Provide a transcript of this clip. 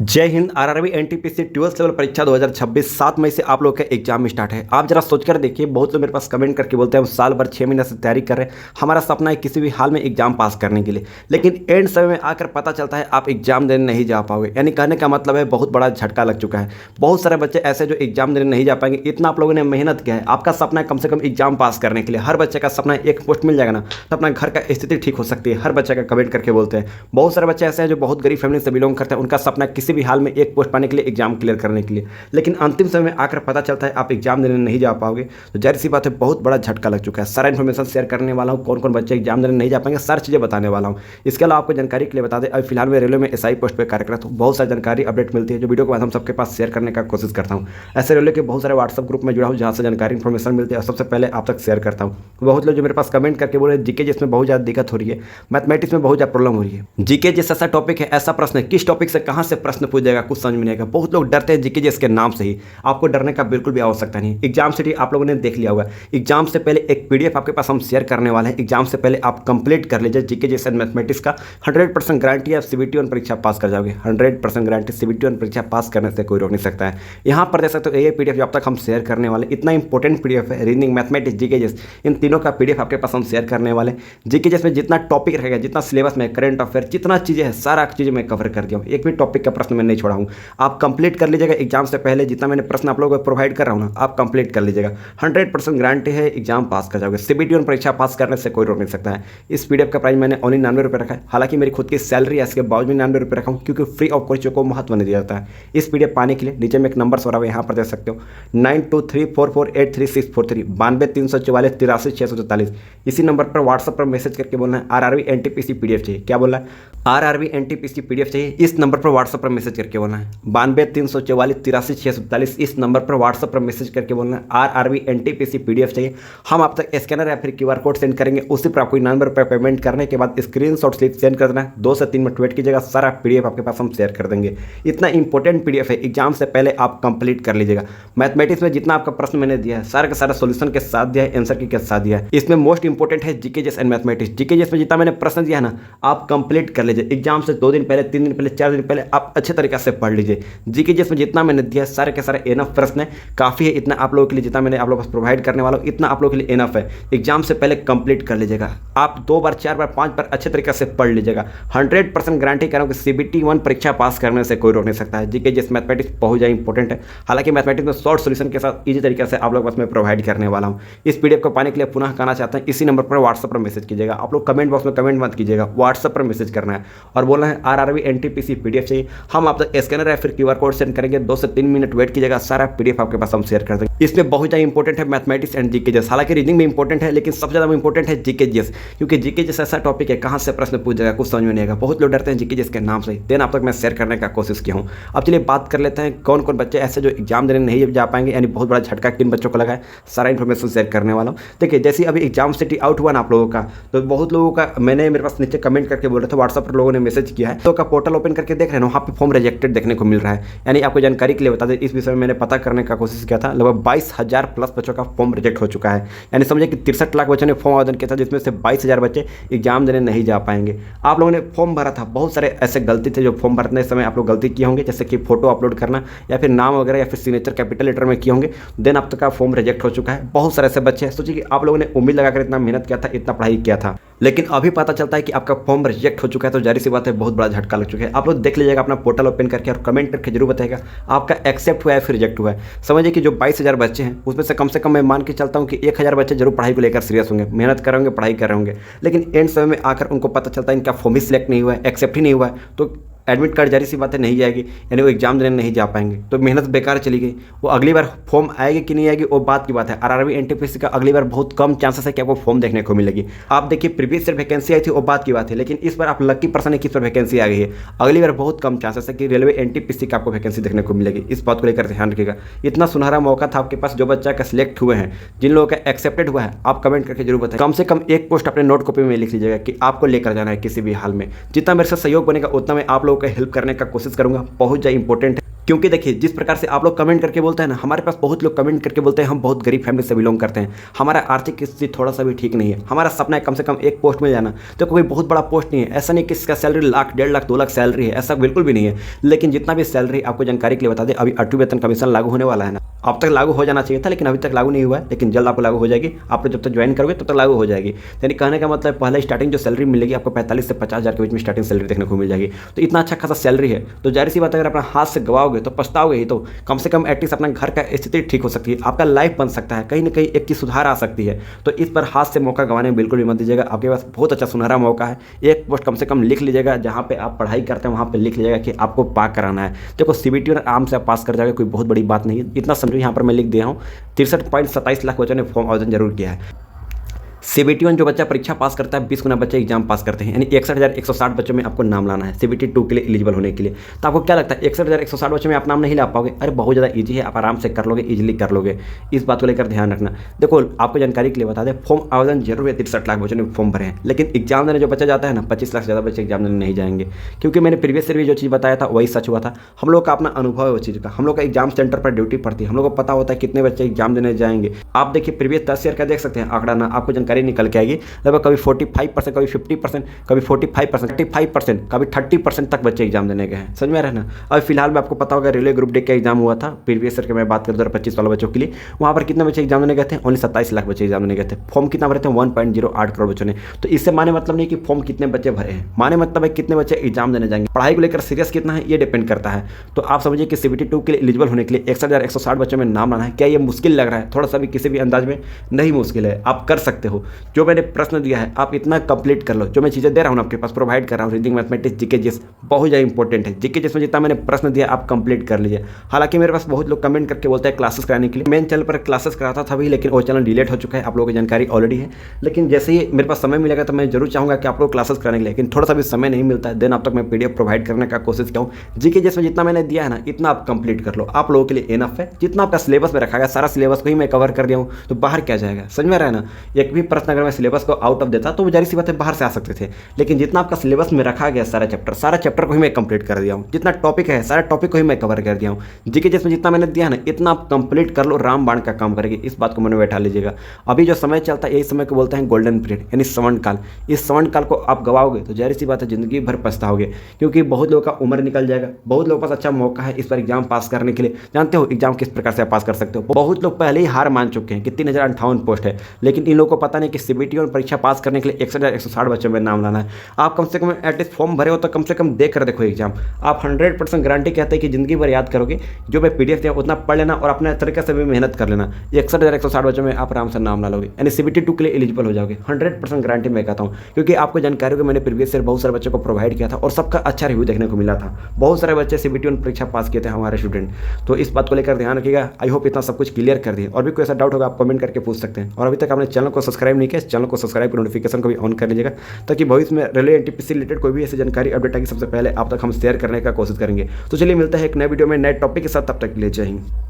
जय Hind. RRB NTPC 12th level परीक्षा 2026 7 मई से आप लोग का एग्जाम स्टार्ट है। आप जरा सोचकर देखिए, बहुत लोग मेरे पास कमेंट करके बोलते हैं हम साल भर 6 महीने से तैयारी कर रहे हैं, हमारा सपना है किसी भी हाल में एग्जाम पास करने के लिए, लेकिन एंड समय में आकर पता चलता है आप एग्जाम देने नहीं जा पाओगे। यानी कहने का मतलब है बहुत बड़ा झटका लग चुका है। बहुत सारे बच्चे ऐसे जो एग्जाम देने नहीं जा पाएंगे। इतना आप लोगों ने मेहनत किया है, आपका सपना है कम से कम एग्जाम पास करने के लिए। हर बच्चे का सपना है एक पोस्ट मिल जाएगा ना तो अपना घर का स्थिति ठीक हो सकती है। हर बच्चे का कमेंट करके बोलते हैं। बहुत सारे बच्चे ऐसे हैं जो बहुत गरीब फैमिली से बिलोंग करते हैं, उनका सपना किसी भी हाल में एक पोस्ट पाने के लिए, एग्जाम क्लियर करने के लिए, लेकिन अंतिम समय में आकर पता चलता है आप एग्जाम देने नहीं जा पाओगे। तो जाहिर सी बात है बहुत बड़ा झटका लग चुका है। सारा इन्फॉर्मेशन शेयर करने वाला हूँ, कौन कौन बच्चे एग्जाम देने नहीं जा पाएंगे, सारी चीज़ें बताने वाला हूँ। इसके अलावा आपको जानकारी के लिए बता दें, अभी फिलहाल मैं रेलवे में एसआई पोस्ट पर कार्यरत हूँ। बहुत सारी जानकारी अपडेट मिलती है जो वीडियो के माध्यम सबके पास शेयर करने का कोशिश करता हूँ। ऐसे रेलवे के बहुत सारे व्हाट्सअप ग्रुप में जुड़ा हूँ जहाँ से जानकारी इन्फॉर्मेशन मिलती है और सबसे पहले आप तक शेयर करता हूँ। बहुत लोग जो मेरे पास कमेंट करके बोले जीके जिसमें बहुत ज़्यादा दिक्कत हो रही है, मैथमेटिक्स में बहुत ज़्यादा प्रॉब्लम हो रही है। जीके जैसा ऐसा टॉपिक है, ऐसा प्रश्न है, किस टॉपिक से कहाँ से प्रश्न पूछ जाएगा कुछ समझ में नहीं आएगा। बहुत लोग डरते हैं जीके के नाम से ही। आपको डरने का बिल्कुल भी आवश्यकता नहीं। एग्जाम सिटी आप लोगों ने देख लिया होगा। एग्जाम से पहले एक पीडीएफ आपके पास हम शेयर करने वाले हैं। एग्जाम से पहले आप कंप्लीट कर लीजिए जीके जैसे मैथमेटिक्स का। 100% गारंटी है सीबीटी 1 परीक्षा पास कर जाओगे। 100% गारंटी सीबीटी 1 परीक्षा पास करने से कोई रोक नहीं सकता है। यहाँ पर देख सकते हो ये पीडीएफ अब तक हम शेयर करने वाले, इतना इंपॉर्टेंट पीडीएफ है। रीजनिंग, मैथमेटिक्स, जीके जैस, इन तीनों का पीडीएफ आपके पास हम शेयर करने वाले। जीके जैसे जितना टॉपिक रहेगा, जितना सिलेबस में, करंट अफेयर, जितना चीज़ें है, सारा चीज़ें मैं कवर कर दिया हूँ। एक भी टॉपिक का प्रश्न मैं नहीं छोड़ा हूँ। आप कंप्लीट कर लीजिएगा एग्जाम से पहले। जितना मैंने प्रश्न आप लोगों को प्रोवाइड कर रहा हूँ ना, आप कंप्लीट कर लीजिएगा। 100% गारंटी है एग्जाम पास कर जाओगे। सीबीटी 1 परीक्षा पास करने से कोई रोक नहीं सकता है। इस पीडीएफ का प्राइस मैंने ओनली 99 रुपये रखा है। हालांकि मेरी खुद की सैलरी है, इसके बावजूद 99 रुपये रखा हूँ क्योंकि फ्री ऑफ कॉस्ट को महत्व नहीं दिया जाता है। इस पीडीएफ पाने के लिए नीचे में एक नंबर सो रहा है, यहाँ पर देख सकते हो 9234483643 9234483643। इसी नंबर पर व्हाट्सएप पर मैसेज करके बोलना है आरआरबी एनटीपीसी पीडीएफ चाहिए। क्या बोलना है? आरआरबी एनटीपीसी पीडीएफ चाहिए। इस नंबर पर व्हाट्सएप पर मैसेज करके बोलना है 9234483643। इस नंबर पर व्हाट्सएप पर मैसेज करके बोलना है आरआरबी एनटीपीसी पीडीएफ चाहिए। हम आप तक स्कैनर या फिर क्यूआर कोड सेंड करेंगे। उसी पर आपको 99 रुपये पेमेंट करने के बाद स्क्रीनशॉट स्लिप सेंड कर देना है। 2 से 3 मिनट वेट कीजिएगा, सारा पीडीएफ आपके पास हम शेयर कर देंगे। इतना इंपॉर्टेंट पीडीएफ है, एग्जाम से पहले आप कंप्लीट कर लीजिएगा। मैथमेटिक्स में जितना आपका प्रश्न मैंने दिया है, सारा का सारा सोल्यूशन के साथ दिया है, आंसर के साथ दिया है। इसमें मोस्ट इंपॉर्टेंट है जीके जैस एंड मैथमेटिक्स। जीके जैस में जितना मैंने प्रश्न दिया है ना, आप कंप्लीट कर लीजिए। एग्जाम से 2 दिन पहले, 3 दिन पहले, 4 दिन पहले आप अच्छे तरीके से पढ़ लीजिए। जीके जैस में जितना मैंने दिया है, सारे के सारे एनफ प्रश्न है, काफ़ी है। इतना आप लोगों के लिए जितना मैंने आप लोगों को प्रोवाइड करने वाला हूँ, इतना आप लोगों के लिए एनफ है। एग्जाम से पहले कंप्लीट कर लीजिएगा। आप 2 बार, 4 बार, 5 बार अच्छे तरीके से पढ़ लीजिएगा। 100% गारंटी कर रहा हूँ कि सीबीटी 1 परीक्षा पास करने से कोई रोक नहीं सकता है। जीके जैसे मैथमेटिक्स बहुत ज़्यादा इंपॉर्टेंट है। हालांकि मैथमेटिक्स में शॉर्ट सोल्यूशन के साथ ईजी तरीके से आप लोग पास में प्रोवाइड करने वाला हूँ। इस पीडीएफ को पाने के लिए पुनः कहना चाहता हूँ, इसी नंबर पर व्हाट्सएप पर मैसेज कीजिएगा। आप लोग कमेंट बॉक्स में कमेंट मत कीजिएगा, व्हाट्सएप पर मैसेज करना है और बोलना है आरआरबी एनटीपीसी पीडीएफ चाहिए। हम आप तक स्कैनर या फिर क्यूआर कोड सेंड करेंगे। 2 से 3 मिनट वेट कीजिएगा, सारा पीडीएफ आपके पास हम शेयर कर देंगे। इसमें बहुत ज़्यादा इंपॉर्टेंट है मैथमेटिक्स एंड जीके जैस। हालांकि रीजनिंग में इंपॉर्टेंट है, लेकिन सबसे ज़्यादा इंपॉर्टेंट है जीके जैस, क्योंकि जीके जैस ऐसा टॉपिक है कहाँ से प्रश्न पूछ जाएगा कुछ समझ में नहीं आएगा। बहुत लोग डरते हैं जीके जैस के नाम से। देन आप तक मैं शेयर करने का कोशिश किया हूँ। अब चलिए बात कर लेते हैं कौन कौन बच्चे ऐसे जो एग्जाम देने नहीं जा पाएंगे, यानी बहुत बड़ा झटका किन बच्चों को लगा है, सारा इन्फॉर्मेशन शेयर करने वाला हूँ। देखिए, जैसे अभी एग्जाम सिटी आउट हुआ ना आप लोगों का, तो बहुत लोगों का मैंने मेरे पास नीचे कमेंट करके बोल रहे थे, व्हाट्सएप पर लोगों ने मैसेज किया है। तो का पोर्टल ओपन करके देख रहे हैं, वहाँ पे फॉर्म रिजेक्टेड देखने को मिल रहा है। यानी आपको जानकारी के लिए बता दें, इस विषय में मैंने पता करने का कोशिश किया था। लगभग 22,000 प्लस बच्चों का फॉर्म रिजेक्ट हो चुका है। यानी समझिए कि 63 लाख बच्चों ने फॉर्म आवेदन किया था, जिसमें से 22,000 बच्चे एग्जाम देने नहीं जा पाएंगे। आप लोगों ने फॉर्म भरा था, बहुत सारे ऐसे गलती थे जो फॉर्म भरने समय आप लोग गलती किए होंगे, जैसे कि फोटो अपलोड करना या फिर नाम वगैरह या फिर सिग्नेचर कैपिटल लेटर में किए होंगे। देन अब तक का फॉर्म रिजेक्ट हो चुका है। बहुत सारे ऐसे बच्चे हैं, सोचिए कि आप लोगों ने उम्मीद लगाकर इतना मेहनत किया था, इतना पढ़ाई किया था, लेकिन अभी पता चलता है कि आपका फॉर्म रिजेक्ट हो चुका है। तो जाहिर सी बात है बहुत बड़ा झटका लग चुका है। आप लोग देख लीजिएगा अपना पोर्टल ओपन करके और कमेंट करके जरूर बताएगा आपका एक्सेप्ट हुआ है फिर रिजेक्ट हुआ है। समझिए कि जो 22,000 बच्चे हैं, उसमें से कम मैं मान के चलता हूँ कि 1,000 बच्चे जरूर पढ़ाई को लेकर सीरियस होंगे, मेहनत कर होंगे, पढ़ाई कर रहे होंगे, लेकिन एंड समय में आकर उनको पता चलता है इनका फॉर्म ही सिलेक्ट नहीं हुआ है, एक्सेप्ट ही नहीं हुआ है, तो एडमिट कार्ड जारी सी बात है नहीं जाएगी। यानी वो एग्जाम देने नहीं जा पाएंगे, तो मेहनत बेकार चली गई। वो अगली बार फॉर्म आएगी कि नहीं आएगी वो बात की बात है। आरआरबी एनटीपीसी का अगली बार बहुत कम चांसेस है कि आपको फॉर्म देखने को मिलेगी। आप देखिए प्रीवियस ईयर वैकेंसी आई थी वो बात की बात है, लेकिन इस बार आप लकी पर्सन है कि इस बार वैकेंसी आ गई है। अगली बार बहुत कम चांसेस है कि रेलवे एनटीपीसी का आपको वैकेंसी देखने को मिलेगी। इस बात को लेकर ध्यान रखिएगा। इतना सुनहरा मौका था आपके पास। जो बच्चा का सिलेक्ट हुए हैं, जिन लोगों का एक्सेप्टेड हुआ है, आप कमेंट करके जरूर बताएं। कम से कम एक पोस्ट अपने नोट कॉपी में लिख लीजिएगा कि आपको लेकर जाना है किसी भी हाल में। जितना मेरे से सहयोग बनेगा उतना मैं आप लोगों का हेल्प करने का कोशिश करूंगा। बहुत ज़्यादा इंपॉर्टेंट है। क्योंकि देखिए जिस प्रकार से आप लोग कमेंट करके बोलते हैं ना, हमारे पास बहुत लोग कमेंट करके बोलते हैं हम बहुत गरीब फैमिली से बिलोंग करते हैं, हमारा आर्थिक स्थिति थोड़ा सा भी ठीक नहीं है, हमारा सपना है कम से कम एक पोस्ट में जाना। तो कोई बहुत बड़ा पोस्ट नहीं है, ऐसा नहीं कि इसका सैलरी लाख 1.5 लाख 2 लाख सैलरी है, ऐसा बिल्कुल भी नहीं है। लेकिन जितना भी सैलरी, आपको जानकारी के लिए बता दें, अभी 8वीं वेतन कमीशन लागू होने वाला है ना, अब तक लागू हो जाना चाहिए था लेकिन अभी तक लागू नहीं हुआ है, लेकिन जल्द आपको लागू हो जाएगी। आप लोग जब तक ज्वाइन करोगे तब तक लागू हो जाएगी। यानी कहने का मतलब पहले स्टार्टिंग जो सैलरी मिलेगी आपको 45 से 50 हज़ार के बीच में स्टार्टिंग सैलरी देखने को मिल जाएगी। तो इतना अच्छा खासा सैलरी है, तो जाहिर सी बात है अगर अपना हाथ से गवाओगे तो पछताओगे ही। तो कम से कम एटलीस्ट अपना घर का स्थिति ठीक हो सकती है, आपका लाइफ बन सकता है, कहीं ना कहीं एक की सुधार आ सकती है। तो इस पर हाथ से मौका गंवाने में बिल्कुल भी मत दीजिएगा, आपके पास बहुत अच्छा सुनहरा मौका है। एक पोस्ट कम से कम लिख लीजिएगा, जहाँ पे आप पढ़ाई करते हैं वहाँ पे लिख लीजिएगा कि आपको पास कराना है। देखो सीबीटी और आराम से आप पास कर जाएगा, कोई बहुत बड़ी बात नहीं है। इतना समझो, यहाँ पर मैं लिख दिया हूँ 63.27 लाख बच्चों ने फॉर्म आवेदन जरूर किया है। CBT 1 जो बच्चा परीक्षा पास करता है 20 गुना बच्चे एग्जाम पास करते हैं, यानी 61,160 बच्चों में आपको नाम लाना है CBT 2 के लिए एलिजिबल होने के लिए। तो आपको क्या लगता है 61,160 बच्चों में आप नाम नहीं ला पाओगे? अरे बहुत ज़्यादा ईजी है, आप आराम से कर लोगे, ईजिली कर लोगे। इस बात को लेकर ध्यान रखना। देखो आपको जानकारी के लिए बता दें, फॉर्म आवेदन जरूर है, 63 लाख बच्चों ने फॉर्म भरे हैं, लेकिन एग्जाम देने जो बच्चा जाता है ना, 25 लाख से ज़्यादा बच्चे एग्जाम देने नहीं जाएंगे। क्योंकि मैंने प्रीवियस ईयर भी जो चीज़ बताया था वही सच हुआ था। हम लोग का अपना अनुभव है उस चीज़ का, हम लोग का एग्जाम सेंटर पर ड्यूटी पड़ती है, हम लोग को पता होता है कितने बच्चे एग्जाम देने जाएंगे। आप देखिए प्रीवियस 10 ईयर का देख सकते हैं आंकड़ा ना, आपको जानकारी निकल के आएगी। लगभग कभी 45%, कभी 50%, कभी 45%, 35%, कभी 30% तक बच्चे एग्जाम देने गए हैं। समझ में आ रहा है ना। अभी फिलहाल में आपको पता होगा रेलवे ग्रुप डी का एग्जाम हुआ था प्रीवियस ईयर के, मैं बात करूँ 2025 वाले बच्चों के लिए, वहाँ पर कितने बच्चे एग्जाम देने गए थे? ओनली 27 लाख बच्चे एग्जाम देने गए थे। फॉर्म कितना भरे थे? 1.08 करोड़ बच्चों ने। तो इससे माने मतलब नहीं कि फॉर्म कितने बच्चे भरे हैं, माने मतलब है कितने बच्चे एग्जाम देने जाएंगे। पढ़ाई को लेकर सीरियस कितना है ये डिपेंड करता है। तो आप समझिए कि CBT 2 के लिए एलिजिबल होने के लिए 61,160 बच्चों में नाम लाना है। क्या ये मुश्किल लग रहा है? थोड़ा सा भी किसी भी अंदाज में नहीं मुश्किल है, आप कर सकते हो। जो मैंने प्रश्न दिया है आप इतना कंप्लीट कर लो, जो मैं चीज़ें दे रहा हूँ आपके पास प्रोवाइड कर रहा हूँ, रीडिंग, मैथमेटिक्स, जीके जीएस बहुत ज़्यादा इंपॉर्टेंट है। जीके जीएस में जितना मैंने प्रश्न दिया आप कंप्लीट कर लीजिए। हालांकि मेरे पास बहुत लोग कमेंट करके बोलते हैं क्लासेस कराने के लिए, मेन चैनल पर क्लासेस कराता था भी, लेकिन वो चैनल डिलीट हो चुका है, आप लोगों की जानकारी ऑलरेडी है। लेकिन जैसे ही मेरे पास समय मिलेगा तो मैं जरूर चाहूँगा कि आप लोग क्लासेस कराने के लिए, लेकिन थोड़ा सा भी समय नहीं मिलता है। देन अब तक मैं PDF प्रोवाइड करने का कोशिश किया हूँ। जीके जीएस में जितना मैंने दिया है ना, इतना आप कंप्लीट कर लो, आप लोगों के लिए इनफ है। जितना आपका सिलेबस में रखा गया सारा सिलेबस को ही मैं कवर कर दिया हूँ, तो बाहर क्या जाएगा? समझ में आ रहा है ना। एक भी प्रश्न अगर मैं सिलेबस को आउट ऑफ देता तो जाहिर सी बात है बाहर से आ सकते थे, लेकिन जितना आपका सिलेबस में रखा गया सारा चैप्टर को ही मैं कंप्लीट कर दिया हूँ। जितना टॉपिक है सारा टॉपिक को ही मैं कवर कर दिया हूँ। जीके जिसमें जितना मैंने दिया है ना, इतना आप कंप्लीट कर लो, रामबाण का काम करेगी। इस बात को मन में बैठा लीजिएगा। अभी जो समय चलता है यही समय को बोलते हैं गोल्डन पीरियड, यानी स्वर्ण काल। इस स्वर्ण काल को आप गवाओगे तो जाहिर सी बात है जिंदगी भर पछताओगे, क्योंकि बहुत लोगों का उम्र निकल जाएगा। बहुत लोगों के पास अच्छा मौका है इस पर एग्जाम पास करने के लिए। जानते हो एग्जाम किस प्रकार से आप पास कर सकते हो? बहुत लोग पहले ही हार मान चुके हैं कि 3058 पोस्ट है, लेकिन इन लोगों को पता नहीं कि CBT और परीक्षा पास करने के लिए 61,160 बच्चों में नाम लाना है। आप कम से कम एटलीस्ट फॉर्म भरे हो तो कम से कम देख कर देखो एग्जाम। आप 100% गारंटी कहते हैं कि जिंदगी भर याद करोगे। जो मैं PDF दिया उतना पढ़ लेना और अपने तरीके से भी मेहनत कर लेना। 61,160 बच्चों में आप आराम से नाम ला लोगे, यानी CBT 2 के लिए एलिजिबल हो जाओगे। 100% गारंटी मैं कहता हूँ, क्योंकि आपको जानकारी हो कि मैंने प्रीवियस ईयर बहुत सारे बच्चों को प्रोवाइड किया था और सबका अच्छा रिव्यू देखने को मिला था। बहुत सारे बच्चे CBT 1 परीक्षा पास किए थे हमारे स्टूडेंट। तो इस बात को लेकर ध्यान रखिएगा। आई होप इतना सब कुछ क्लियर कर दिए। और भी कोई ऐसा डाउट होगा आप कमेंट करके पूछ सकते हैं। और अभी तक आपने चैनल को सब्सक्राइब नहीं किया, चैनल को सब्सक्राइब कर नोटिफिकेशन को भी ऑन कर लीजिएगा, ताकि भविष्य में रेलवे NTPC रिलेटेड कोई भी ऐसी जानकारी अपडेट आएगी सबसे पहले आप तक हम शेयर करने का कोशिश करेंगे। तो चलिए मिलते हैं एक नए वीडियो में नए टॉपिक के साथ, तब तक के लिए जय हिंद।